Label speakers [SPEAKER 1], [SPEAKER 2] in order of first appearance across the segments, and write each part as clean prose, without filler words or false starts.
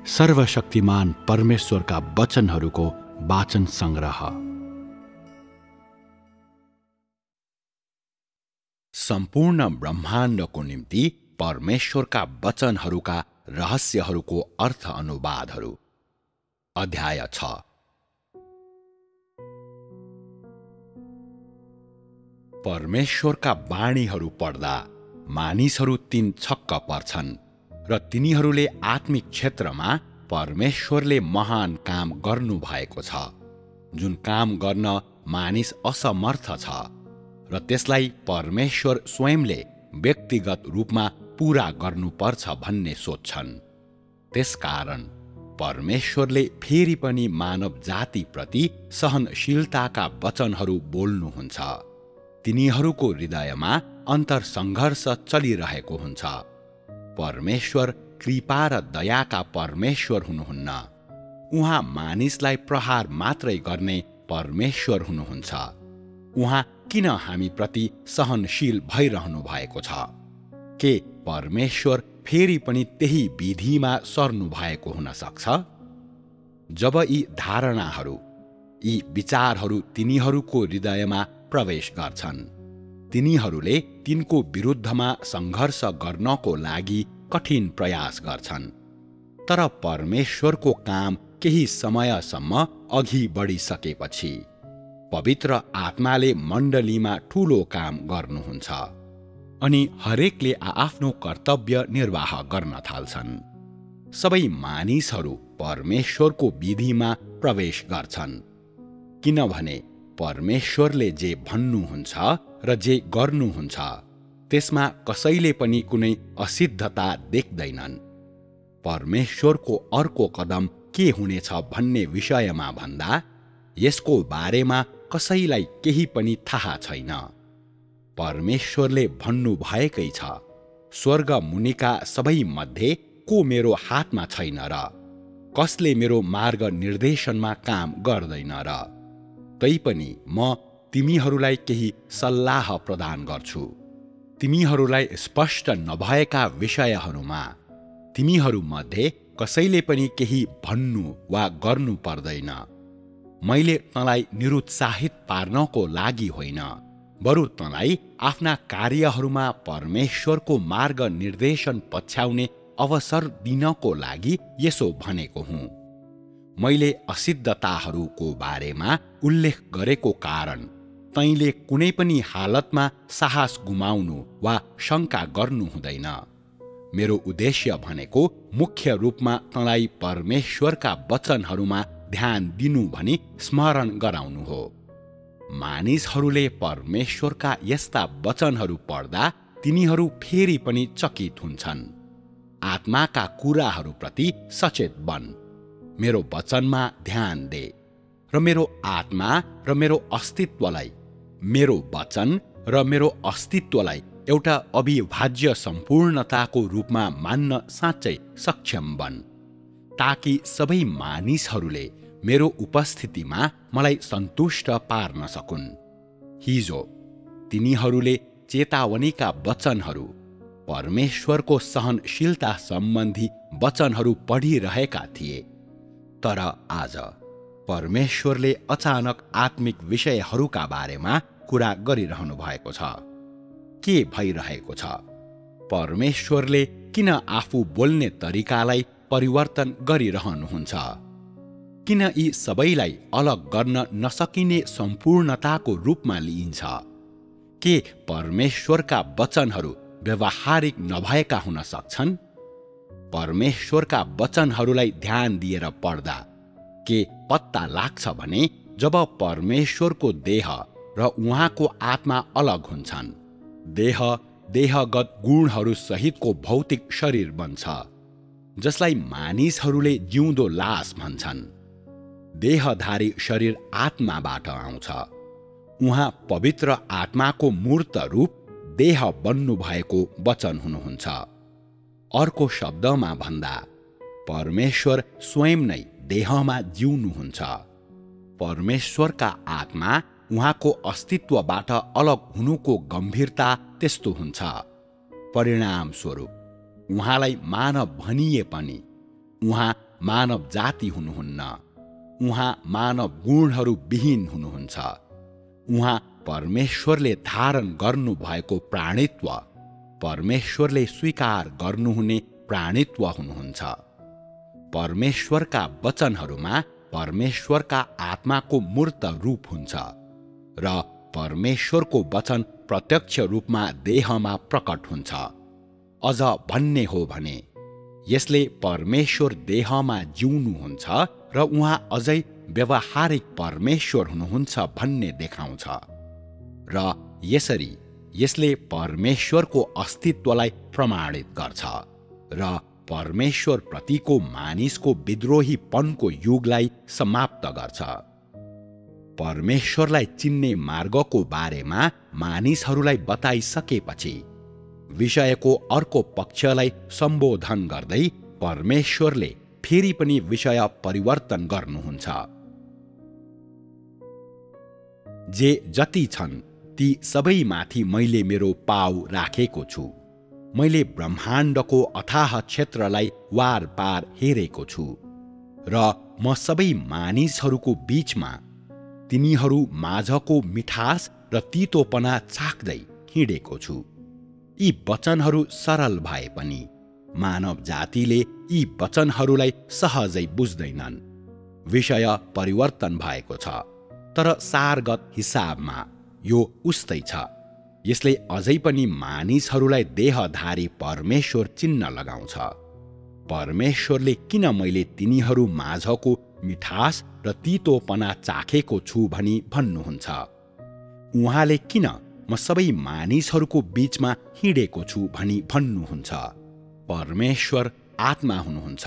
[SPEAKER 1] सर्वशक्तिमान परमेश्वरका वचनहरूको वाचन संग्रह। सम्पूर्ण ब्रह्माण्डको निम्ति परमेश्वरका वचनहरूका रहस्यहरूको अर्थ अनुवादहरू। अध्याय 6। परमेश्वरका वाणीहरू पढ्दा मानिसहरू तीन छक्क पर्छन् र तिनीहरूले आत्मिक क्षेत्रमा परमेश्वरले महान काम गर्नु भएको छ, जुन काम गर्न मानिस असमर्थ छ र त्यसलाई परमेश्वर स्वयंले व्यक्तिगत रूपमा पूरा गर्नुपर्छ भन्ने सोच्छन्। त्यसकारण परमेश्वरले फेरि पनि मानव जातिप्रति सहनशीलताका वचनहरू बोल्नुहुन्छ। तिनीहरूको हृदयमा अन्तरसङ्घर्ष चलिरहेको हुन्छ। परमेश्वर कृपा र दयाका परमेश्वर हुनुहुन्न। उहाँ मानिसलाई प्रहार मात्रै गर्ने परमेश्वर हुनुहुन्छ। उहाँ किन हामीप्रति सहनशील भइरहनु भएको छ? के परमेश्वर फेरि पनि त्यही विधिमा सर्नु भएको हुन सक्छ? जब यी धारणाहरू, यी विचारहरू तिनीहरूको हृदयमा प्रवेश गर्छन्, तिनीहरूले तिनको विरुद्धमा सङ्घर्ष गर्नको लागि कठिन प्रयास गर्छन्। तर परमेश्वरको काम केही समयसम्म अघि बढिसकेपछि पवित्र आत्माले मण्डलीमा ठूलो काम गर्नुहुन्छ अनि हरेकले आफ्नो कर्तव्य निर्वाह गर्न थाल्छन्। सबै मानिसहरू परमेश्वरको विधिमा प्रवेश गर्छन्, किनभने परमेश्वरले जे भन्नुहुन्छ र जे गर्नुहुन्छ त्यसमा कसैले पनि कुनै असिद्धता देख्दैनन्। परमेश्वरको अर्को कदम के हुनेछ भन्ने विषयमा भन्दा यसको बारेमा कसैलाई केही पनि थाहा छैन। परमेश्वरले भन्नुभएकै छ, स्वर्ग मुनिका सबै मध्ये को मेरो हातमा छैन र कसले मेरो मार्ग निर्देशनमा काम गर्दैन र? तैपनि म तिमीहरूलाई केही सल्लाह प्रदान गर्छु। तिमीहरूलाई स्पष्ट नभएका विषयहरूमा तिमीहरूमध्ये कसैले पनि केही भन्नु वा गर्नु पर्दैन। मैले तँलाई निरुत्साहित पार्नको लागि होइन, बरु तँलाई आफ्ना कार्यहरूमा परमेश्वरको मार्ग निर्देशन पछ्याउने अवसर दिनको लागि यसो भनेको हुँ। मैले असिद्धताहरूको बारेमा उल्लेख गरेको कारण तैँले कुनै पनि हालतमा साहस गुमाउनु वा शङ्का गर्नु हुँदैन। मेरो उद्देश्य भनेको मुख्य रूपमा तँलाई परमेश्वरका वचनहरूमा ध्यान दिनु भनी स्मरण गराउनु हो। मानिसहरूले परमेश्वरका यस्ता वचनहरू पढ्दा तिनीहरू फेरि पनि चकित हुन्छन्। आत्माका कुराहरूप्रति सचेत बन, मेरो वचनमा ध्यान दे र मेरो आत्मा र मेरो अस्तित्वलाई, मेरो वचन र मेरो अस्तित्वलाई एउटा अविभाज्य सम्पूर्णताको रूपमा मान्न साँच्चै सक्षम बन, ताकि सबै मानिसहरूले मेरो उपस्थितिमा मलाई सन्तुष्ट पार्न सकुन्। हिजो तिनीहरूले चेतावनीका वचनहरू, परमेश्वरको सहनशीलता सम्बन्धी वचनहरू पढिरहेका थिए, तर आज परमेश्वरले अचानक आत्मिक विषयहरूका बारेमा कुरा गरिरहनु भएको छ। के भइरहेको छ? परमेश्वरले किन आफू बोल्ने तरिकालाई परिवर्तन गरिरहनुहुन्छ? किन यी सबैलाई अलग गर्न नसकिने सम्पूर्णताको रूपमा लिइन्छ? के परमेश्वरका वचनहरू व्यवहारिक नभएका हुन सक्छन्? परमेश्वरका वचनहरूलाई ध्यान दिएर पढ्दा के पत्ता लाग्छ भने जब परमेश्वरको देह र उहाँको आत्मा अलग हुन्छन्, देह देहगत गुणहरू सहितको भौतिक शरीर बन्छ, जसलाई मानिसहरूले जिउँदो लास भन्छन्। देहधारी शरीर आत्माबाट आउँछ। उहाँ पवित्र आत्माको मूर्त रूप देह बन्नुभएको वचन हुनुहुन्छ। अर्को शब्दमा भन्दा परमेश्वर स्वयं नै देहमा जिउनुहुन्छ। परमेश्वरका आत्मा उहाँको अस्तित्वबाट अलग हुनुको गम्भीरता त्यस्तो हुन्छ। परिणाम स्वरूप उहाँलाई मानव भनिए पनि उहाँ मानव जाति हुनुहुन्न। उहाँ मानव गुणहरू विहीन हुनुहुन्छ। उहाँ परमेश्वरले धारण गर्नुभएको प्राणित्व, परमेश्वरले स्वीकार गर्नुहुने प्राणित्व हुनुहुन्छ। परमेश्वरका वचनहरूमा परमेश्वरका आत्माको मूर्त रूप हुन्छ र परमेश्वरको वचन प्रत्यक्ष रूपमा देहमा प्रकट हुन्छ। अझ भन्ने हो भने यसले परमेश्वर देहमा जिउनुहुन्छ र उहाँ अझै व्यवहारिक परमेश्वर हुनुहुन्छ भन्ने देखाउँछ। र यसरी यसले परमेश्वरको अस्तित्वलाई प्रमाणित गर्छ र परमेश्वर प्रतिको मानिसको विद्रोहीपनको युगलाई समाप्त गर्छ। परमेश्वरलाई चिन्ने मार्गको बारेमा मानिसहरूलाई बताइसकेपछि विषयको अर्को पक्षलाई सम्बोधन गर्दै परमेश्वरले फेरि पनि विषय परिवर्तन गर्नुहुन्छ। जे जति छन् ती सबैमाथि मैले मेरो पाउ राखेको छु। मैले ब्रह्माण्डको अथाह क्षेत्रलाई वार पार हेरेको छु र म सबै मानिसहरूको बीचमा तिनीहरू माझको मिठास र तीतोपना चाख्दै हिँडेको छु। यी वचनहरू सरल भए पनि मानव जातिले यी वचनहरूलाई सहजै बुझ्दैनन्। विषय परिवर्तन भएको छ, तर सारगत हिसाबमा यो उस्तै छ। यसले अझै पनि मानिसहरूलाई देहधारी परमेश्वर चिन्न लगाउँछ। परमेश्वरले किन मैले तिनीहरू माझको मिठास र तीतोपना चाखेको छु भनी भन्नुहुन्छ? उहाँले किन म सबै मानिसहरूको बीचमा हिँडेको छु भनी भन्नुहुन्छ? परमेश्वर आत्मा हुनुहुन्छ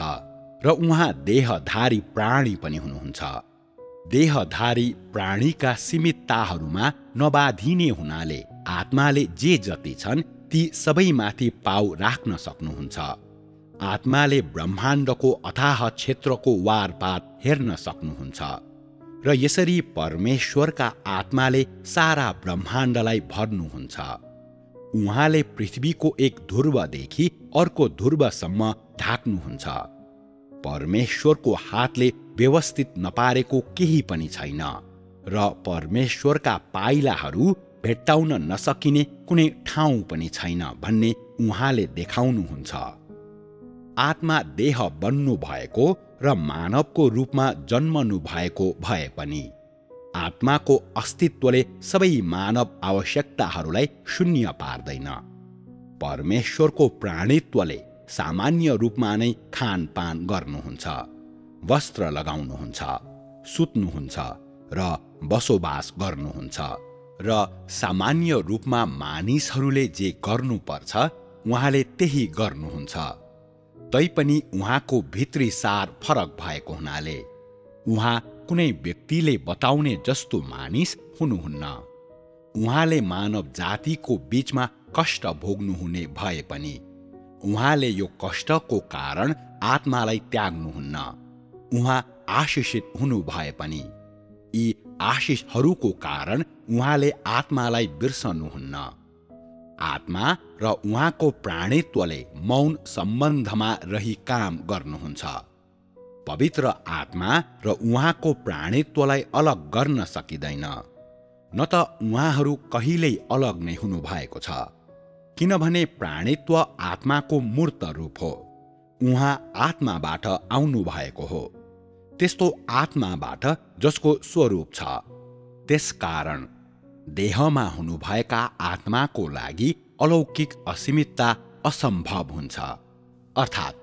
[SPEAKER 1] र उहाँ देहधारी प्राणी पनि हुनुहुन्छ। देहधारी प्राणीका सीमितताहरूमा नबाधिने हुनाले आत्माले जे जति छन् ती सबैमाथि पाउ राख्न सक्नुहुन्छ। आत्माले ब्रह्माण्डको अथाह क्षेत्रको वारपार हेर्न सक्नुहुन्छ र यसरी परमेश्वरका आत्माले सारा ब्रह्माण्डलाई भर्नुहुन्छ। उहाँले पृथ्वीको एक ध्रुवदेखि अर्को ध्रुवसम्म ढाक्नुहुन्छ। परमेश्वरको हातले व्यवस्थित नपारेको केही पनि छैन र परमेश्वरका पाइलाहरू भेट्टाउन नसकिने कुनै ठाउँ पनि छैन भन्ने उहाँले देखाउनुहुन्छ। आत्मा देह बन्नु भएको र मानवको रूपमा जन्मनु भएको भए पनि आत्माको अस्तित्वले सबै मानव आवश्यकताहरूलाई शून्य पार्दैन। परमेश्वरको प्राणित्वले सामान्य रूपमा नै खानपान गर्नुहुन्छ, वस्त्र लगाउनुहुन्छ, सुत्नुहुन्छ र बसोबास गर्नुहुन्छ र सामान्य रूपमा मानिसहरूले जे गर्नुपर्छ उहाँले त्यही गर्नुहुन्छ। तैपनि उहाँको भित्री सार फरक भएको हुनाले उहाँ कुनै व्यक्तिले बताउने जस्तो मानिस हुनुहुन्न। उहाँले मानव जातिको बीचमा कष्ट भोग्नुहुने भए पनि उहाँले यो कष्टको कारण आत्मालाई त्याग्नुहुन्न। उहाँ आशिषित हुनु भए पनि यी आशिषहरूको कारण उहाँले आत्मालाई बिर्सनुहुन्न। आत्मा र उहाँको प्राणित्वले मौन सम्बन्धमा रही काम गर्नुहुन्छ। पवित्र आत्मा र उहाँको प्राणित्वलाई अलग गर्न सकिँदैन, न त उहाँहरू कहिल्यै अलग नै हुनु भएको छ, किनभने प्राणित्व आत्माको मूर्त रूप हो। उहाँ आत्माबाट आउनु भएको हो, त्यस्तो आत्माबाट जसको स्वरूप छ। त्यसकारण देहमा हुनुभएका आत्माको लागि अलौकिक असीमितता असम्भव हुन्छ। अर्थात्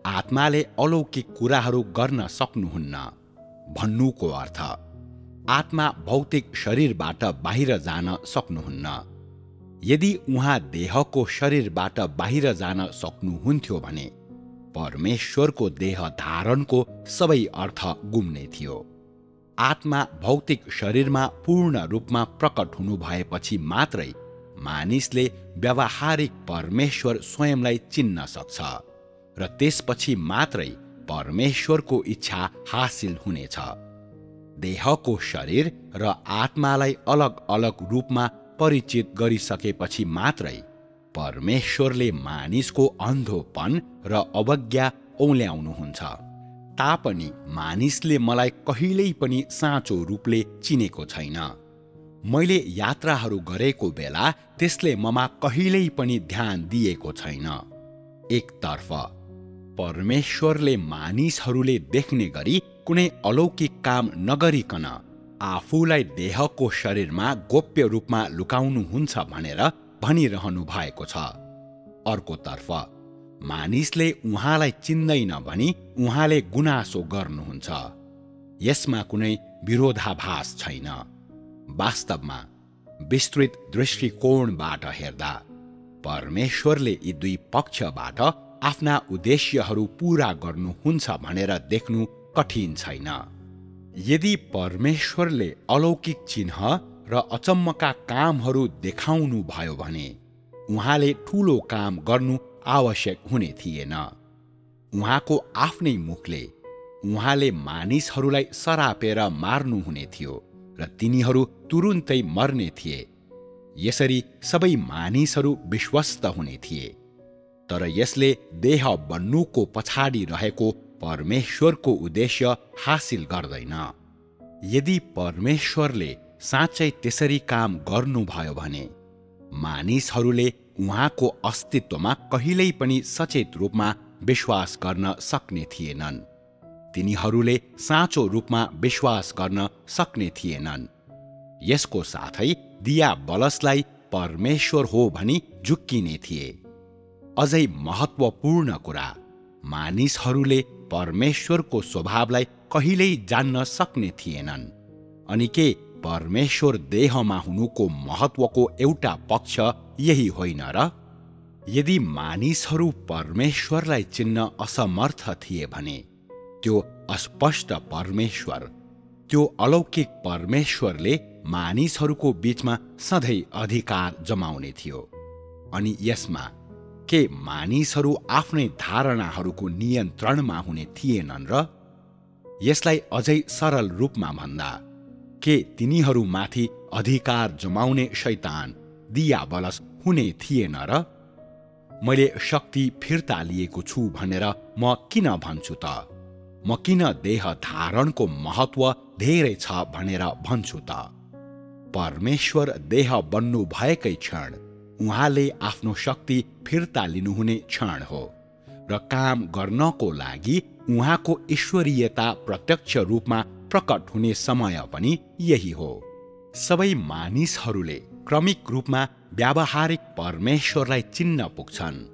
[SPEAKER 1] आत्माले अलौकिक कुराहरू गर्न सक्नुहुन्न भन्नुको अर्थ आत्मा भौतिक शरीरबाट बाहिर जान सक्नुहुन्न। यदि उहाँ देहको शरीरबाट बाहिर जान सक्नुहुन्थ्यो भने परमेश्वरको देह धारणको सबै अर्थ गुम्ने थियो। आत्मा भौतिक शरीरमा पूर्ण रूपमा प्रकट हुनु भएपछि मात्रै मानिसले व्यावहारिक परमेश्वर स्वयंलाई चिन्न सक्छ र त्यसपछि मात्रै परमेश्वरको इच्छा हासिल हुनेछ। देहको शरीर र आत्मालाई अलग अलग रूपमा परिचित गरिसकेपछि मात्रै परमेश्वरले मानिसको अन्धोपन र अवज्ञा औल्याउनुहुन्छ। तापनि मानिसले मलाई कहिल्यै पनि साँचो रूपले चिनेको छैन। मैले यात्राहरू गरेको बेला त्यसले ममा कहिल्यै पनि ध्यान दिएको छैन। एकतर्फ परमेश्वरले मानिसहरूले देख्ने गरी कुनै अलौकिक काम नगरिकन आफूलाई देहको शरीरमा गोप्य रूपमा लुकाउनुहुन्छ भनेर भनिरहनु भएको छ। अर्कोतर्फ मानिसले उहाँलाई चिन्दैन भनी उहाँले गुनासो गर्नुहुन्छ। यसमा कुनै विरोधाभास छैन। वास्तवमा विस्तृत दृष्टिकोणबाट हेर्दा परमेश्वरले यी दुई पक्षबाट आफ्ना उद्देश्यहरू पूरा गर्नुहुन्छ भनेर देख्नु कठिन छैन। यदि परमेश्वरले अलौकिक चिन्ह र अचम्मका कामहरू देखाउनु भयो भने उहाँले ठूलो काम गर्नु आवश्यक हुने थिएन। उहाँको आफ्नै मुखले उहाँले मानिसहरूलाई सरापेर मार्नुहुने थियो र तिनीहरू तुरुन्तै मर्ने थिए। यसरी सबै मानिसहरू विश्वस्त हुने थिए। तर यसले देह बन्नुको पछाडि रहेको परमेश्वरको उद्देश्य हासिल गर्दैन। यदि परमेश्वरले साँच्चै त्यसरी काम गर्नुभयो भने मानिसहरूले उहाँको अस्तित्वमा कहिल्यै पनि सचेत रूपमा विश्वास गर्न सक्ने थिएनन्। तिनीहरूले साँचो रूपमा विश्वास गर्न सक्ने थिएनन्। यसको साथै दियाबलसलाई परमेश्वर हो भनी झुक्किने थिए। अझै महत्त्वपूर्ण कुरा, मानिसहरूले परमेश्वरको स्वभावलाई कहिल्यै जान्न सक्ने थिएनन्। अनि के परमेश्वर देहमा हुनुको महत्त्वको एउटा पक्ष यही होइन र? यदि मानिसहरू परमेश्वरलाई चिन्न असमर्थ थिए भने त्यो अस्पष्ट परमेश्वर, त्यो अलौकिक परमेश्वरले मानिसहरूको बीचमा सधैँ अधिकार जमाउने थियो। अनि यसमा के मानिसहरू आफ्नै धारणाहरूको नियन्त्रणमा हुने थिएनन् र? यसलाई अझै सरल रूपमा भन्दा के तिनीहरूमाथि अधिकार जमाउने शैतान दियाबलस हुने थिएन र? मैले शक्ति फिर्ता लिएको छु भनेर म किन भन्छु त? म किन देह धारणको महत्त्व धेरै छ भनेर भन्छु त? परमेश्वर देह बन्नु भएकै क्षण उहाँले आफ्नो शक्ति फिर्ता लिनुहुने क्षण हो र काम गर्नको लागि उहाँको ईश्वरीयता प्रत्यक्ष रूपमा प्रकट हुने समय पनि यही हो। सबै मानिसहरूले क्रमिक रूपमा व्यावहारिक परमेश्वरलाई चिन्न पुग्छन्।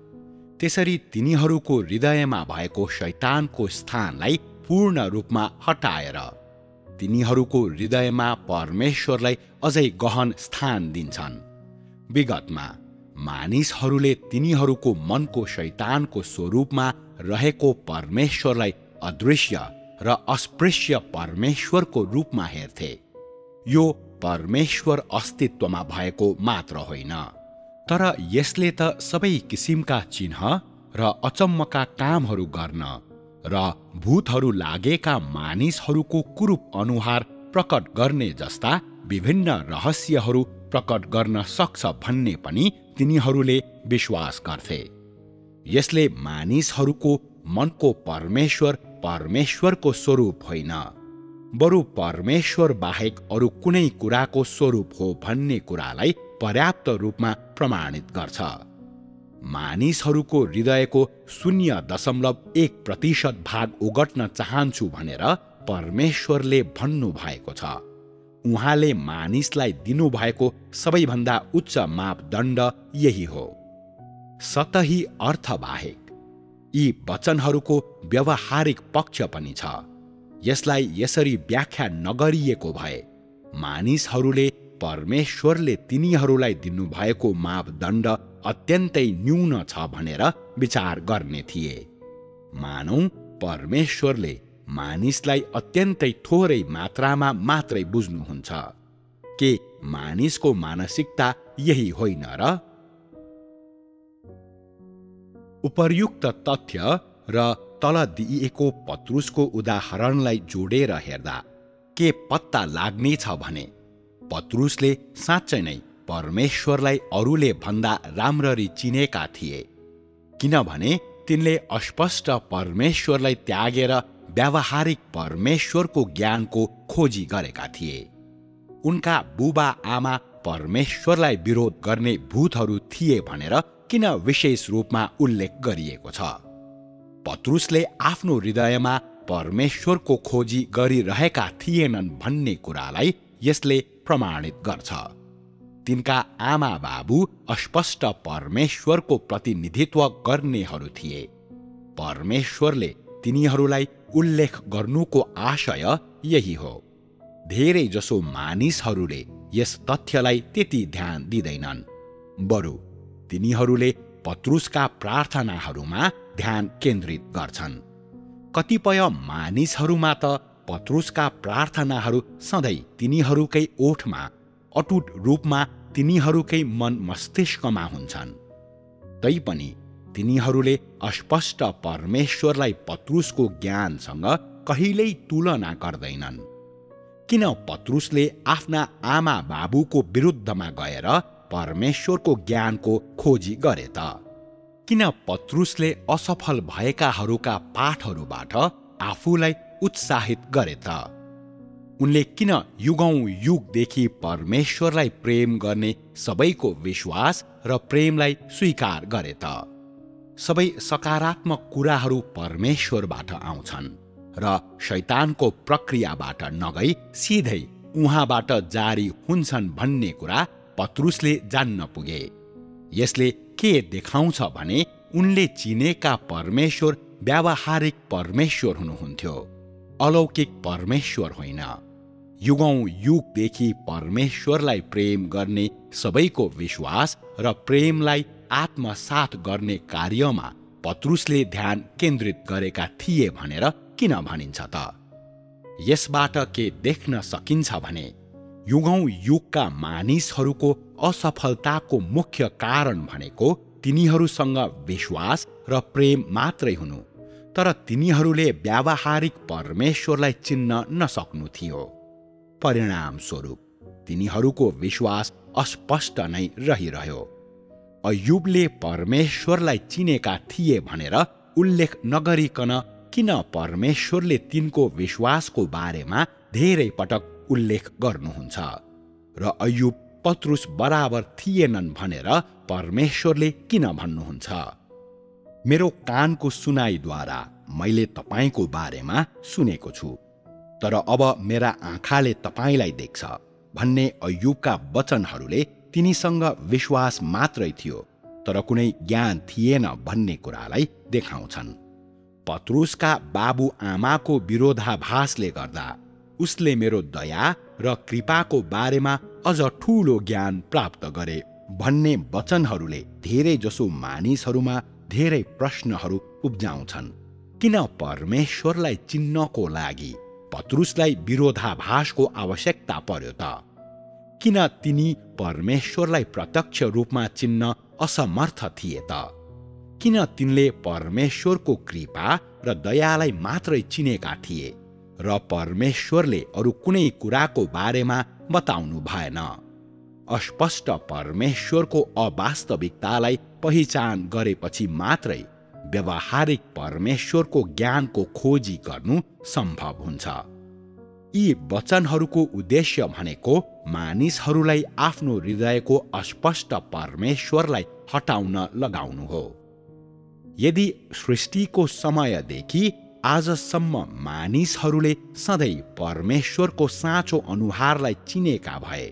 [SPEAKER 1] त्यसरी तिनीहरूको हृदयमा भएको शैतानको स्थानलाई पूर्ण रूपमा हटाएर तिनीहरूको हृदयमा परमेश्वरलाई अझै गहन स्थान दिन्छन्। विगतमा मानिसहरूले तिनीहरूको मनको शैतानको स्वरूपमा रहेको परमेश्वरलाई अदृश्य र अस्पृश्य परमेश्वरको रूपमा हेर्थे। यो परमेश्वर अस्तित्वमा भएको मात्र होइन, तर यसले त सबै किसिमका चिन्ह र अचम्मका कामहरू गर्न र भूतहरू लागेका मानिसहरूको कुरूप अनुहार प्रकट गर्ने जस्ता विभिन्न रहस्यहरू प्रकट गर्न सक्छ भन्ने पनि तिनीहरूले विश्वास गर्थे। यसले मानिसहरूको मनको परमेश्वर परमेश्वरको स्वरूप होइन, बरु परमेश्वर बाहेक अरू कुनै कुराको स्वरूप हो भन्ने कुरालाई पर्याप्त रूपमा प्रमाणित गर्छ। मानिसहरूको हृदयको 0.1% भाग ओगट्न चाहन्छु भनेर परमेश्वरले भन्नु भएको छ। उहाँले मानिसलाई दिनुभएको सबैभन्दा उच्च मापदण्ड यही हो। सतही अर्थ बाहेक यी वचनहरूको व्यवहारिक पक्ष पनि छ। यसलाई यसरी व्याख्या नगरिएको भए मानिसहरूले परमेश्वरले तिनीहरूलाई दिनुभएको मापदण्ड अत्यन्तै न्यून छ भनेर विचार गर्ने थिए। मानौँ परमेश्वरले मानिसलाई अत्यन्तै थोरै मात्रामा मात्रै बुझ्नुहुन्छ। के मानिसको मानसिकता यही होइन र? उपर्युक्त तथ्य र तल दिइएको पत्रुसको उदाहरणलाई जोडेर हेर्दा के पत्ता लाग्नेछ भने पत्रुसले साँच्चै नै परमेश्वरलाई अरूले भन्दा राम्ररी चिनेका थिए, किनभने तिनले अस्पष्ट परमेश्वरलाई त्यागेर व्यावहारिक परमेश्वरको ज्ञानको खोजी गरेका थिए। उनका बुबा आमा परमेश्वरलाई विरोध गर्ने भूतहरू थिए भनेर किन विशेष रूपमा उल्लेख गरिएको छ? पत्रुसले आफ्नो हृदयमा परमेश्वरको खोजी गरिरहेका थिएनन् भन्ने कुरालाई यसले प्रमाणित गर्छ। तिनका आमा बाबु अस्पष्ट परमेश्वरको प्रतिनिधित्व गर्नेहरू थिए। परमेश्वरले तिनीहरूलाई उल्लेख गर्नुको आशय यही हो। धेरै जसो मानिसहरूले यस तथ्यलाई त्यति ध्यान दिँदैनन्, बरु तिनीहरूले पत्रुसका प्रार्थनाहरूमा ध्यान केन्द्रित गर्छन्। कतिपय मानिसहरूमा त पत्रुसका प्रार्थनाहरू सधैँ तिनीहरूकै ओठमा, अटुट रूपमा तिनीहरूकै मन मस्तिष्कमा हुन्छन्। तैपनि तिनीहरूले अस्पष्ट परमेश्वरलाई पत्रुसको ज्ञानसँग कहिल्यै तुलना गर्दैनन्। किन पत्रुसले आफ्ना आमा बाबुको विरुद्धमा गएर परमेश्वरको ज्ञानको खोजी गरे त? किन पत्रुसले असफल भएकाहरूका पाठहरूबाट आफूलाई उत्साहित गरे त? उनले किन युगौं युगदेखि परमेश्वरलाई प्रेम गर्ने सबैको विश्वास र प्रेमलाई स्वीकार गरे त? सबै सकारात्मक कुराहरू परमेश्वरबाट आउँछन् र शैतानको प्रक्रियाबाट नगई सिधै उहाँबाट जारी हुन्छन् भन्ने कुरा पत्रुसले जान्न पुगे। यसले के देखाउँछ भने उनले चिनेका परमेश्वर व्यावहारिक परमेश्वर हुनुहुन्थ्यो, अलौकिक परमेश्वर होइन। युगौं युगदेखि परमेश्वरलाई प्रेम गर्ने सबैको विश्वास र प्रेमलाई आत्मसात गर्ने कार्यमा पत्रुसले ध्यान केन्द्रित गरेका थिए भनेर किन भनिन्छ त? यसबाट के देख्न सकिन्छ भने युगौं युगका मानिसहरूको असफलताको मुख्य कारण भनेको तिनीहरूसँग विश्वास र प्रेम मात्रै हुनु, तर तिनीहरूले व्यावहारिक परमेश्वरलाई चिन्न नसक्नु थियो। परिणामस्वरूप तिनीहरूको विश्वास अस्पष्ट नै रहिरह्यो। अय्युबले परमेश्वरलाई चिनेका थिए भनेर उल्लेख नगरिकन किन परमेश्वरले तिनको विश्वासको बारेमा धेरै पटक उल्लेख गर्नुहुन्छ र अय्युब पत्रुस बराबर थिएनन् भनेर परमेश्वरले किन भन्नुहुन्छ? मेरो कानको सुनाइद्वारा मैले तपाईको बारेमा सुनेको छु, तर अब मेरा आँखाले तपाईलाई देख्छ भन्ने अय्युबका वचनहरूले तिनीसँग विश्वास मात्रै थियो तर कुनै ज्ञान थिएन भन्ने कुरालाई देखाउँछन्। पत्रुसका बाबु आमाको विरोधाभासले गर्दा उसले मेरो दया र कृपाको बारेमा अझ ठूलो ज्ञान प्राप्त गरे भन्ने वचनहरूले धेरै जसो मानिसहरूमा धेरै प्रश्नहरू उब्जाउँछन्। किन परमेश्वरलाई चिन्नको लागि पत्रुसलाई विरोधाभासको आवश्यकता पर्यो त? किन तिनी परमेश्वरलाई प्रत्यक्ष रूपमा चिन्न असमर्थ थिए त? किन तिनले परमेश्वरको कृपा र दयालाई मात्रै चिनेका थिए र परमेश्वरले अरू कुनै कुराको बारेमा बताउनु भएन? अस्पष्ट परमेश्वरको अवास्तविकतालाई पहिचान गरेपछि मात्रै व्यावहारिक परमेश्वरको ज्ञानको खोजी गर्नु सम्भव हुन्छ। यी वचनहरूको उद्देश्य भनेको मानिसहरूलाई आफ्नो हृदयको अस्पष्ट परमेश्वरलाई हटाउन लगाउनु हो। यदि सृष्टिको समयदेखि आजसम्म मानिसहरूले सधैँ परमेश्वरको साँचो अनुहारलाई चिनेका भए,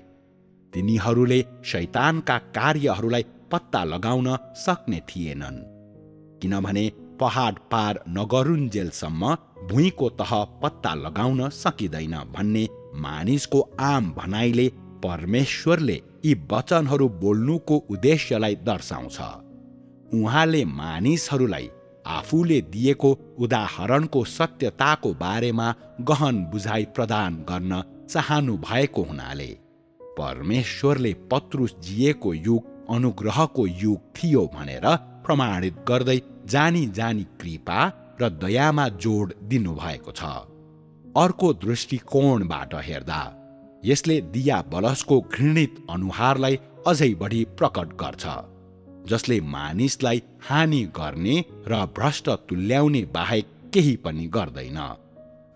[SPEAKER 1] तिनीहरूले शैतानका कार्यहरूलाई पत्ता लगाउन सक्ने थिएनन्, किनभने पहाड पार नगरुन्जेलसम्म भुइँको तह पत्ता लगाउन सकिँदैन भन्ने मानिसको आम भनाइले परमेश्वरले यी वचनहरू बोल्नुको उद्देश्यलाई दर्शाउँछ। उहाँले मानिसहरूलाई आफूले दिएको उदाहरणको सत्यताको बारेमा गहन बुझाइ प्रदान गर्न चाहनु भएको हुनाले परमेश्वरले पत्रुस जिएको युग अनुग्रहको युग थियो भनेर प्रमाणित गर्दै जानी जानी कृपा र दयामा जोड दिनुभएको छ। अर्को दृष्टिकोणबाट हेर्दा यसले दियाबलसको घृणित अनुहारलाई अझै बढी प्रकट गर्छ, जसले मानिसलाई हानि गर्ने र भ्रष्ट तुल्याउने बाहेक केही पनि गर्दैन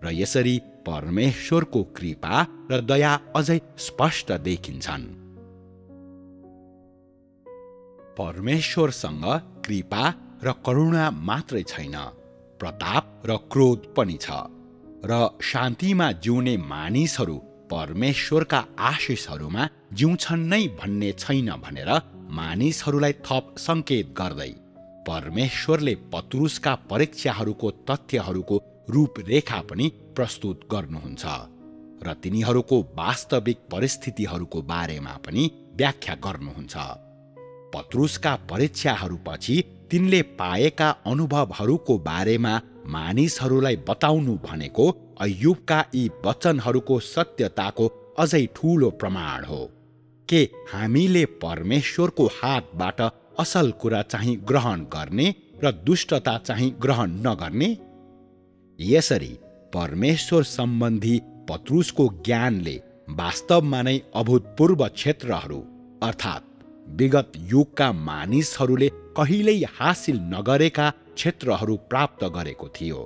[SPEAKER 1] र यसरी परमेश्वरको कृपा र दया अझै स्पष्ट देखिन्छन्। परमेश्वरसँग कृपा र करुणा मात्रै छैन, प्रताप र क्रोध पनि छ। र शान्तिमा जिउने मानिसहरू परमेश्वरका आशिषहरूमा जिउँछन् नै भन्ने छैन भनेर मानिसहरूलाई थप सङ्केत गर्दै परमेश्वरले पत्रुसका परीक्षाहरूको तथ्यहरूको रूपरेखा पनि प्रस्तुत गर्नुहुन्छ र तिनीहरूको वास्तविक परिस्थितिहरूको बारेमा पनि व्याख्या गर्नुहुन्छ। पत्रुसका परीक्षाहरूपछि तिनले पाएका अनुभवहरूको बारेमा मानिसहरूलाई बताउनु भनेको अय्युबका यी वचनहरूको सत्यताको अझै ठूलो प्रमाण हो। के हामीले परमेश्वरको हातबाट असल कुरा चाहिँ ग्रहण गर्ने र दुष्टता चाहिँ ग्रहण नगर्ने? यसरी परमेश्वर सम्बन्धी पत्रुसको ज्ञानले वास्तवमा नै अभूतपूर्व क्षेत्रहरू अर्थात् विगत युगका मानिसहरूले कहिल्यै हासिल नगरेका क्षेत्रहरू प्राप्त गरेको थियो।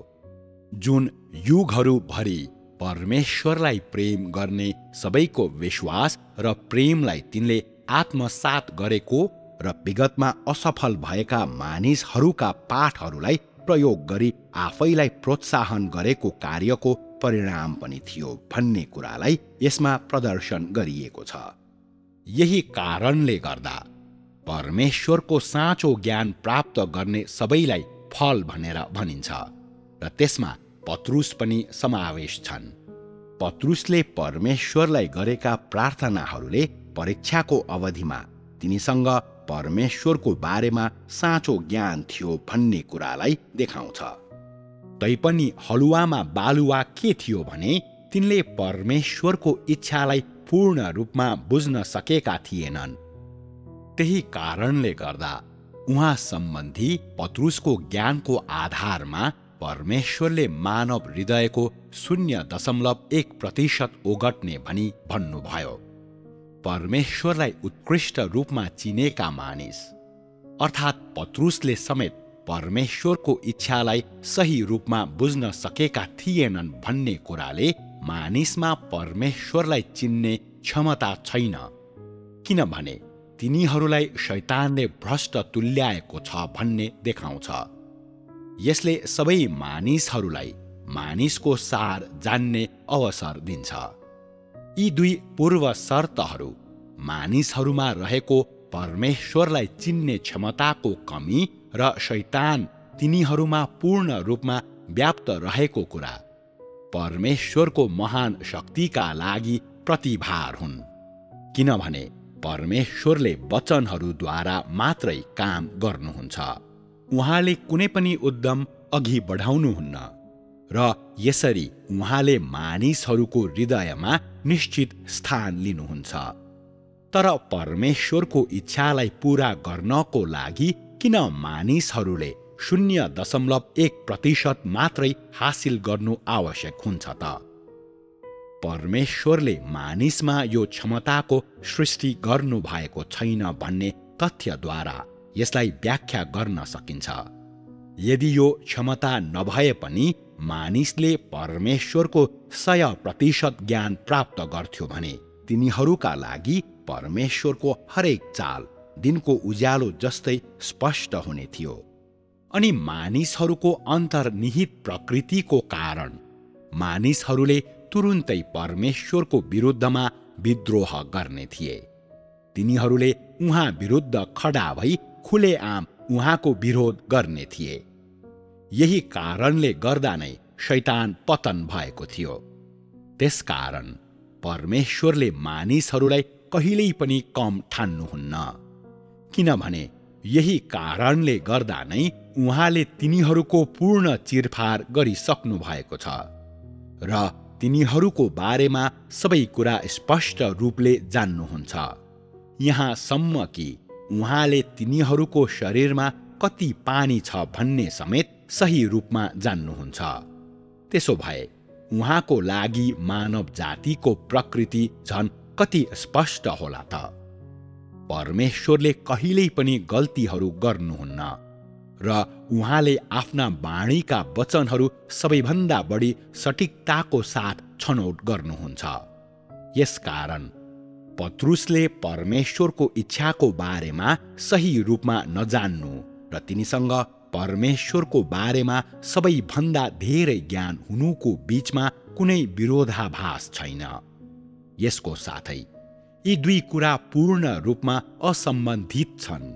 [SPEAKER 1] जुन युगहरूभरि परमेश्वरलाई प्रेम गर्ने सबैको विश्वास र प्रेमलाई तिनले आत्मसात गरेको र विगतमा असफल भएका मानिसहरूका पाठहरूलाई प्रयोग गरी आफैलाई प्रोत्साहन गरेको कार्यको परिणाम पनि थियो भन्ने कुरालाई यसमा प्रदर्शन गरिएको छ। यही कारणले गर्दा परमेश्वरको साँचो ज्ञान प्राप्त गर्ने सबैलाई फल भनेर भनिन्छ र त्यसमा पत्रुस पनि समावेश छन्। पत्रुसले परमेश्वरलाई गरेका प्रार्थनाहरूले परीक्षाको अवधिमा तिनीसँग परमेश्वरको बारेमा साँचो ज्ञान थियो भन्ने कुरालाई देखाउँछ। तैपनि हलुवामा बालुवा के थियो भने तिनले परमेश्वरको इच्छालाई पूर्ण रूपमा बुझ्न सकेका थिएनन्। त्यही कारणले गर्दा उहाँ सम्बन्धी पत्रुसको ज्ञानको आधारमा परमेश्वरले मानव हृदयको 0.1% ओगट्ने भनी भन्नुभयो। परमेश्वरलाई उत्कृष्ट रूपमा चिनेका मानिस अर्थात् पत्रुसले समेत परमेश्वरको इच्छालाई सही रूपमा बुझ्न सकेका थिएनन् भन्ने कुराले मानिसमा परमेश्वरलाई चिन्ने क्षमता छैन, किनभने तिनीहरूलाई शैतानले भ्रष्ट तुल्याएको छ भन्ने देखाउँछ। यसले सबै मानिसहरूलाई मानिसको सार जान्ने अवसर दिन्छ। यी दुई पूर्व शर्तहरू मानिसहरूमा रहेको परमेश्वरलाई चिन्ने क्षमताको कमी र शैतान तिनीहरूमा पूर्ण रूपमा व्याप्त रहेको कुरा परमेश्वरको महान शक्तिका लागि प्रतिभार हुन्, किनभने परमेश्वरले वचनहरूद्वारा मात्रै काम गर्नुहुन्छ। उहाँले कुनै पनि उद्यम अघि बढाउनुहुन्न र यसरी उहाँले मानिसहरूको हृदयमा निश्चित स्थान लिनुहुन्छ। तर परमेश्वरको इच्छालाई पूरा गर्नको लागि किन मानिसहरूले 0.1% मात्रै हासिल गर्नु आवश्यक हुन्छ त? परमेश्वरले मानिसमा यो क्षमताको सृष्टि गर्नु भएको छैन भन्ने तथ्यद्वारा यसलाई व्याख्या गर्न सकिन्छ। यदि यो क्षमता नभए पनि मानिसले परमेश्वरको 100% ज्ञान प्राप्त गर्थ्यो भने तिनीहरूका लागि परमेश्वरको हरेक चाल दिनको उज्यालो जस्तै स्पष्ट हुने थियो। अनि मानिसहरूको अन्तर्निहित प्रकृतिको कारण मानिसहरूले तुरुन्तै परमेश्वरको विरुद्धमा विद्रोह गर्ने थिए। तिनीहरूले उहाँ विरुद्ध खडा भई खुलेआम उहाँको विरोध गर्ने थिए। यही कारणले गर्दा नै शैतान पतन भएको थियो। त्यसकारण परमेश्वरले मानिसहरूलाई कहिल्यै पनि कम ठान्नुहुन्न, किनभने यही कारणले गर्दा नै उहाँले तिनीहरूको पूर्ण चिरफार गरिसक्नु भएको छ र तिनीहरूको बारेमा सबै कुरा स्पष्ट रूपले जान्नुहुन्छ, यहाँसम्म कि उहाँले तिनीहरूको शरीरमा कति पानी छ भन्ने समेत सही रूपमा जान्नुहुन्छ। त्यसो भए उहाँको लागि मानव जातिको प्रकृति झन् कति स्पष्ट होला त? परमेश्वरले कहिल्यै पनि गल्तीहरू गर्नुहुन्न र उहाँले आफ्ना वाणीका वचनहरू सबैभन्दा बढी सटिकताको साथ छनौट गर्नुहुन्छ। यसकारण पत्रुसले परमेश्वरको इच्छाको बारेमा सही रूपमा नजान्नु र तिनीसँग परमेश्वरको बारेमा सबैभन्दा धेरै ज्ञान हुनुको बीचमा कुनै विरोधाभास छैन। यसको साथै यी दुई कुरा पूर्ण रूपमा असम्बन्धित छन्।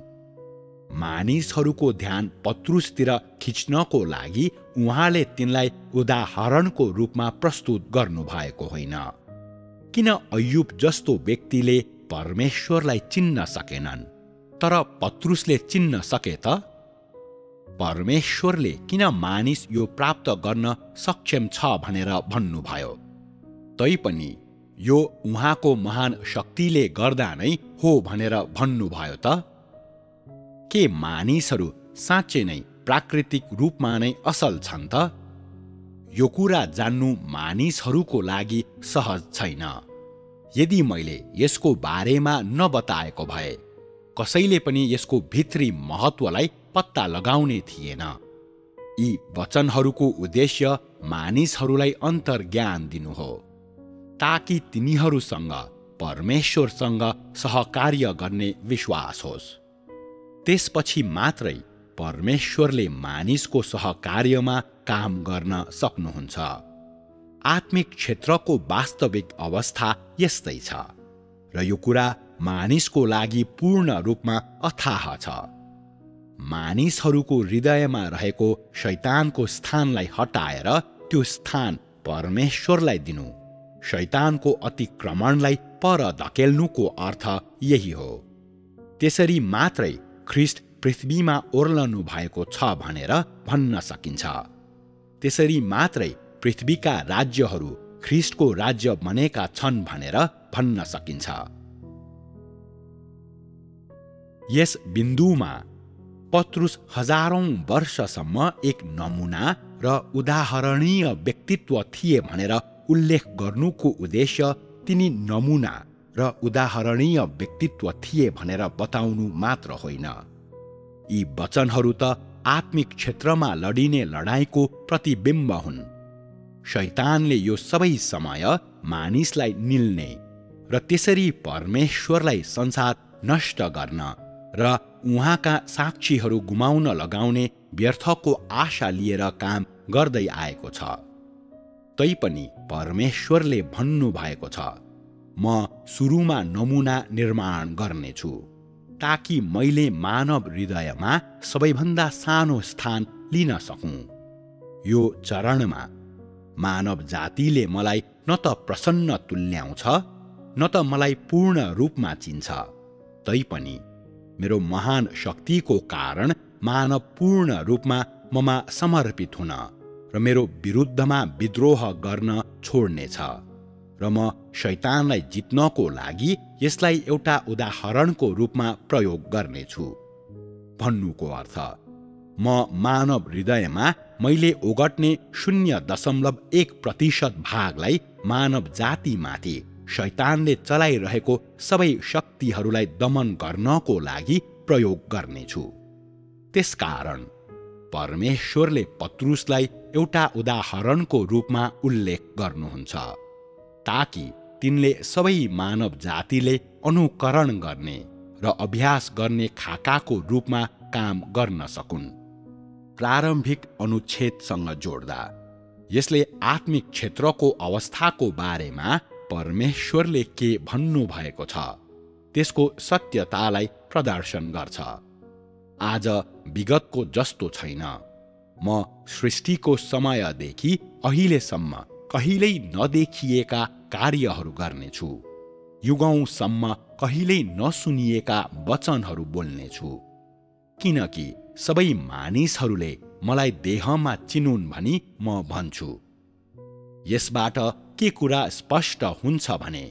[SPEAKER 1] मानिसहरूको ध्यान पत्रुसतिर खिच्नको लागि उहाँले तिनलाई उदाहरणको रूपमा प्रस्तुत गर्नुभएको होइन। किन अय्युब जस्तो व्यक्तिले परमेश्वरलाई चिन्न सकेनन् तर पत्रुसले चिन्न सके त? परमेश्वरले किन मानिस यो प्राप्त गर्न सक्षम छ भनेर भन्नुभयो? तैपनि यो उहाँको महान शक्तिले गर्दा नै हो भनेर भन्नुभयो त? के मानिसहरू साँच्चै नै प्राकृतिक रूपमा नै असल छन् त? यो कुरा जान्नु मानिसहरूको लागि सहज छैन। यदि मैले यसको बारेमा नबताएको भए कसैले पनि यसको भित्री महत्त्वलाई पत्ता लगाउने थिएन। यी वचनहरूको उद्देश्य मानिसहरूलाई अन्तर्ज्ञान दिनु हो, ताकि तिनीहरूसँग परमेश्वरसँग सहकार्य गर्ने विश्वास होस्। त्यसपछि मात्रै परमेश्वरले मानिसको सहकार्यमा काम गर्न सक्नुहुन्छ। आत्मिक क्षेत्रको वास्तविक अवस्था यस्तै छ र यो कुरा मानिसको लागि पूर्ण रूपमा अथाह छ। मानिसहरूको हृदयमा रहेको शैतानको स्थानलाई हटाएर त्यो स्थान परमेश्वरलाई दिनु, शैतानको अतिक्रमणलाई पर धकेल्नुको अर्थ यही हो। त्यसरी मात्रै ख्रीष्ट पृथ्वीमा ओर्लनु भएको छ भनेर भन्न सकिन्छ। त्यसरी मात्रै पृथ्वीका राज्यहरू ख्रीष्टको राज्य बनेका छन् भनेर भन्न सकिन्छ। यस बिन्दुमा पत्रुस हजारौं वर्षसम्म एक नमुना र उदाहरणीय व्यक्तित्व थिए भनेर उल्लेख गर्नुको उद्देश्य तिनी नमुना र उदाहरणीय व्यक्तित्व थिए भनेर बताउनु मात्र होइन। यी वचनहरू त आत्मिक क्षेत्रमा लडिने लडाईँको प्रतिबिम्ब हुन्। शैतानले यो सबै समय मानिसलाई निल्ने र त्यसरी परमेश्वरलाई संसार नष्ट गर्न र उहाँका साक्षीहरू गुमाउन लगाउने व्यर्थको आशा लिएर काम गर्दै आएको छ। तैपनि परमेश्वरले भन्नुभएको छ, म सुरुमा नमुना निर्माण गर्नेछु, ताकि मैले मानव हृदयमा सबैभन्दा सानो स्थान लिन सकूँ। यो चरणमा मानव जातिले मलाई न त प्रसन्न तुल्याउँछ न त मलाई पूर्ण रूपमा चिन्छ। तैपनि मेरो महान शक्तिको कारण मानव पूर्ण रूपमा ममा समर्पित हुन र मेरो विरुद्धमा विद्रोह गर्न छोड्नेछ र म शैतानलाई जित्नको लागि यसलाई एउटा उदाहरणको रूपमा प्रयोग गर्नेछु। भन्नुको अर्थ म मानव हृदयमा मैले ओगट्ने 0.1% भागलाई मानव जातिमाथि शैतानले चलाइरहेको सबै शक्तिहरूलाई दमन गर्नको लागि प्रयोग गर्नेछु। त्यसकारण परमेश्वरले पत्रुसलाई एउटा उदाहरणको रूपमा उल्लेख गर्नुहुन्छ, ताकि तिनले सबै मानव जातिले अनुकरण गर्ने र अभ्यास गर्ने खाकाको रूपमा काम गर्न सकुन्। प्रारम्भिक अनुच्छेदसँग जोड्दा यसले आत्मिक क्षेत्रको अवस्थाको बारेमा परमेश्वरले के भन्नुभएको छ त्यसको सत्यतालाई प्रदर्शन गर्छ। आज विगतको जस्तो छैन। म सृष्टिको समयदेखि अहिलेसम्म कहिल्यै नदेखिएका कार्यहरू गर्नेछु। युगौंसम्म कहिल्यै नसुनिएका वचनहरू बोल्नेछु, किनकि सबै मानिसहरूले मलाई देहमा चिनुन् भनी म भन्छु। यसबाट के कुरा स्पष्ट हुन्छ भने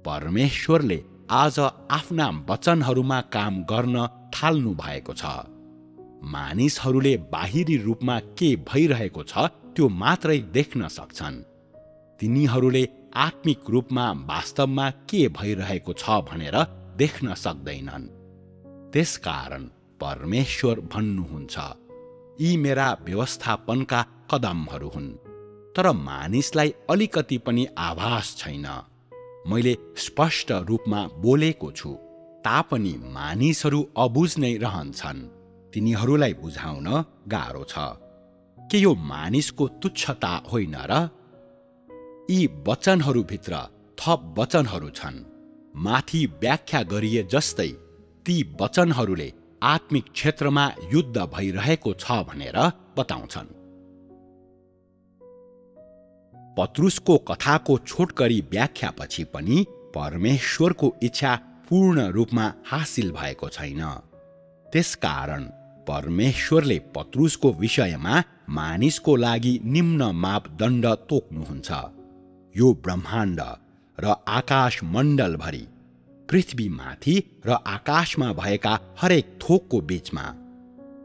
[SPEAKER 1] परमेश्वरले आज आफ्ना वचनहरूमा काम गर्न थाल्नु भएको छ। मानिसहरूले बाहिरी रूपमा के भइरहेको छ त्यो मात्रै देख्न सक्छन्। तिनीहरूले आत्मिक रूपमा वास्तवमा के भइरहेको छ भनेर देख्न सक्दैनन्। त्यसकारण परमेश्वर भन्नुहुन्छ, यी मेरा व्यवस्थापनका कदमहरू हुन्। तर मानिसलाई अलिकति पनि आभास छैन। मैले स्पष्ट रूपमा बोलेको छु, तापनि मानिसहरू अबुझ नै रहन्छन्। तिनीहरूलाई बुझाउन गाह्रो छ। के यो मानिसको तुच्छता होइन र? यी वचनहरूभित्र थप वचनहरू छन्। माथि व्याख्या गरिए जस्तै ती वचनहरूले आत्मिक क्षेत्रमा युद्ध भइरहेको छ भनेर बताउँछन्। पत्रुसको कथाको छोटकरी व्याख्यापछि पनि परमेश्वरको इच्छा पूर्ण रूपमा हासिल भएको छैन। त्यसकारण परमेश्वरले पत्रुसको विषयमा मानिसको लागि निम्न मापदण्ड तोक्नुहुन्छ। यो ब्रह्माण्ड र आकाश मण्डलभरि, पृथ्वीमाथि र आकाशमा भएका हरेक थोकको बीचमा,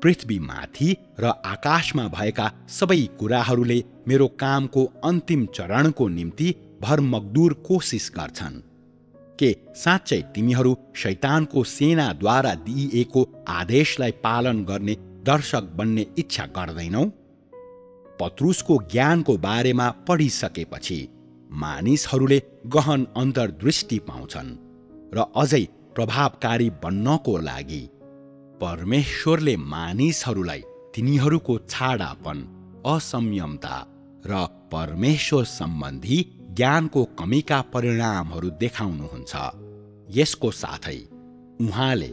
[SPEAKER 1] पृथ्वीमाथि र आकाशमा भएका सबै कुराहरूले मेरो कामको अन्तिम चरणको निम्ति भरमग्दुर कोसिस गर्छन्। के साँच्चै तिमीहरू शैतानको सेनाद्वारा दिइएको आदेशलाई पालन गर्ने दर्शक बन्ने इच्छा गर्दैनौ? पत्रुसको ज्ञानको बारेमा पढिसकेपछि मानिसहरूले गहन अन्तर्दृष्टि पाउँछन् र अझै प्रभावकारी बन्नको लागि परमेश्वरले मानिसहरूलाई तिनीहरूको छाडापन, असंयमता र परमेश्वर सम्बन्धी ज्ञानको कमीका परिणामहरू देखाउनुहुन्छ। यसको साथै उहाँले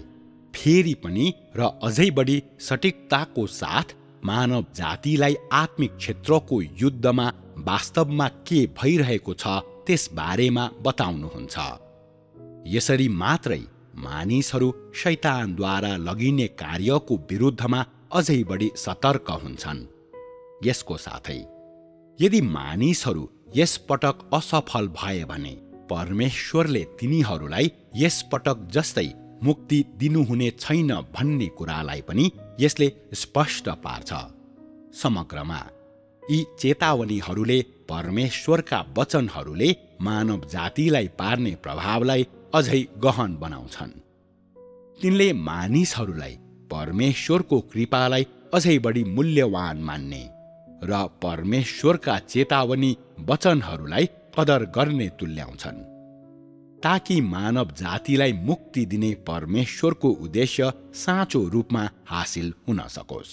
[SPEAKER 1] फेरि पनि र अझै बढी सटीकताको साथ मानव जातिलाई आत्मिक क्षेत्रको युद्धमा वास्तवमा के भइरहेको छ त्यस बारेमा बताउनुहुन्छ। यसरी मात्रै मानिसहरू शैतानद्वारा लगिने कार्यको विरुद्धमा अझै बढी सतर्क हुन्छन्। यसको साथै यदि मानिसहरू यस पटक असफल भए भने परमेश्वरले तिनीहरूलाई यस पटक जस्तै मुक्ति दिनुहुने छैन भन्ने कुरालाई पनि यसले स्पष्ट पार्छ। समग्रमा यी चेतावनीहरूले परमेश्वरका वचनहरूले मानव जातिलाई पार्ने प्रभावलाई अझै गहन बनाउँछन्। तिनले मानिसहरूलाई परमेश्वरको कृपालाई अझै बढी मूल्यवान मान्ने र परमेश्वरका चेतावनी वचनहरूलाई कदर गर्ने तुल्याउँछन्, ताकि मानव जातिलाई मुक्ति दिने परमेश्वरको उद्देश्य साँचो रूपमा हासिल हुन सकोस्।